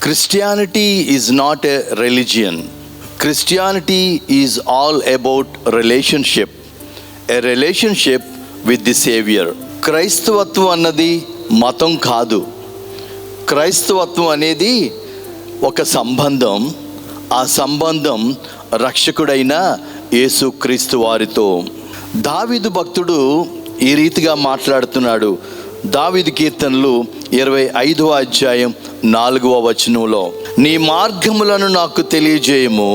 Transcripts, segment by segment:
Christianity is not a religion. Christianity is all about relationship. A relationship with the Savior. క్రైస్తవత్వం అన్నది మతం కాదు. క్రైస్తవత్వం అనేది ఒక సంబంధం. ఆ సంబంధం రక్షకుడైన యేసుక్రీస్తు వారితో. దావీదు భక్తుడు ఈ రీతిగా మాట్లాడుతున్నాడు. దావీదు కీర్తనలు 25వ అధ్యాయం 4వ వచనంలో, నీ మార్గములను నాకు తెలియజేయము,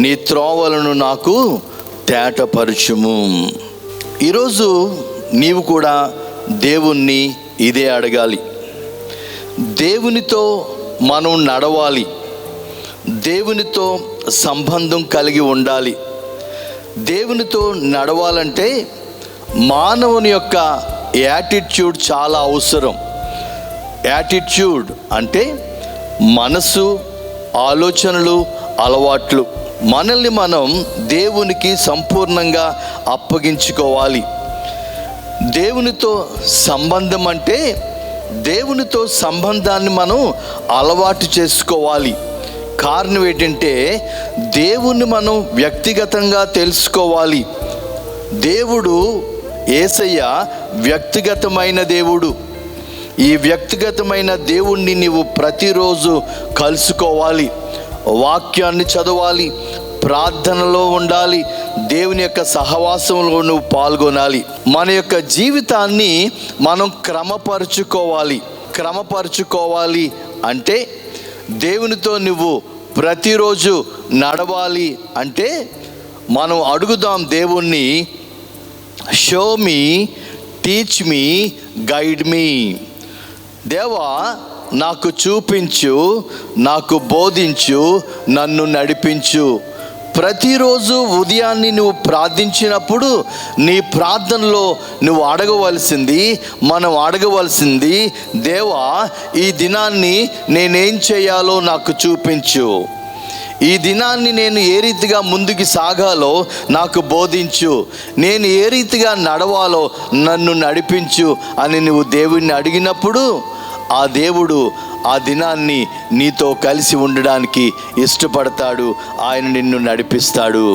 నీ త్రోవలను నాకు తేటపరచుము. ఈరోజు నీవు కూడా దేవుణ్ణి ఇదే అడగాలి. దేవునితో మనం నడవాలి, దేవునితో సంబంధం కలిగి ఉండాలి. దేవునితో నడవాలంటే మానవుని యొక్క యాటిట్యూడ్ చాలా అవసరం. యాటిట్యూడ్ అంటే మనసు, ఆలోచనలు, అలవాట్లు. మనల్ని మనం దేవునికి సంపూర్ణంగా అప్పగించుకోవాలి. దేవునితో సంబంధం అంటే దేవునితో సంబంధాన్ని మనం అలవాటు చేసుకోవాలి. కారణం ఏంటంటే దేవుణ్ణి మనం వ్యక్తిగతంగా తెలుసుకోవాలి. దేవుడు యేసయ్య వ్యక్తిగతమైన దేవుడు. ఈ వ్యక్తిగతమైన దేవుణ్ణి నీవు ప్రతిరోజు కలుసుకోవాలి, వాక్యాన్ని చదవాలి, ప్రార్థనలో ఉండాలి, దేవుని యొక్క సహవాసంలో నువ్వు పాల్గొనాలి. మన యొక్క జీవితాన్ని మనం క్రమపరుచుకోవాలి అంటే దేవునితో నువ్వు ప్రతిరోజు నడవాలి. అంటే మనం అడుగుదాం దేవుణ్ణి, show me, teach me, guide me. దేవా నాకు చూపించు, నాకు బోధించు, నన్ను నడిపించు. ప్రతిరోజు ఉదయాన్ని నువ్వు ప్రార్థించినప్పుడు నీ ప్రార్థనలో నువ్వు మనం అడగవలసింది, దేవా ఈ దినాన్ని నేనేం చేయాలో నాకు చూపించు, ఈ దినాన్ని నేను ఏ రీతిగా ముందుకు సాగాలో నాకు బోధించు, నేను ఏ రీతిగా నడవాలో నన్ను నడిపించు అని నువ్వు దేవుణ్ణి అడిగినప్పుడు ఆ దేవుడు ఆ దినాన్ని నీతో కలిసి ఉండడానికి ఇష్టపడతాడు. ఆయన నిన్ను నడిపిస్తాడు.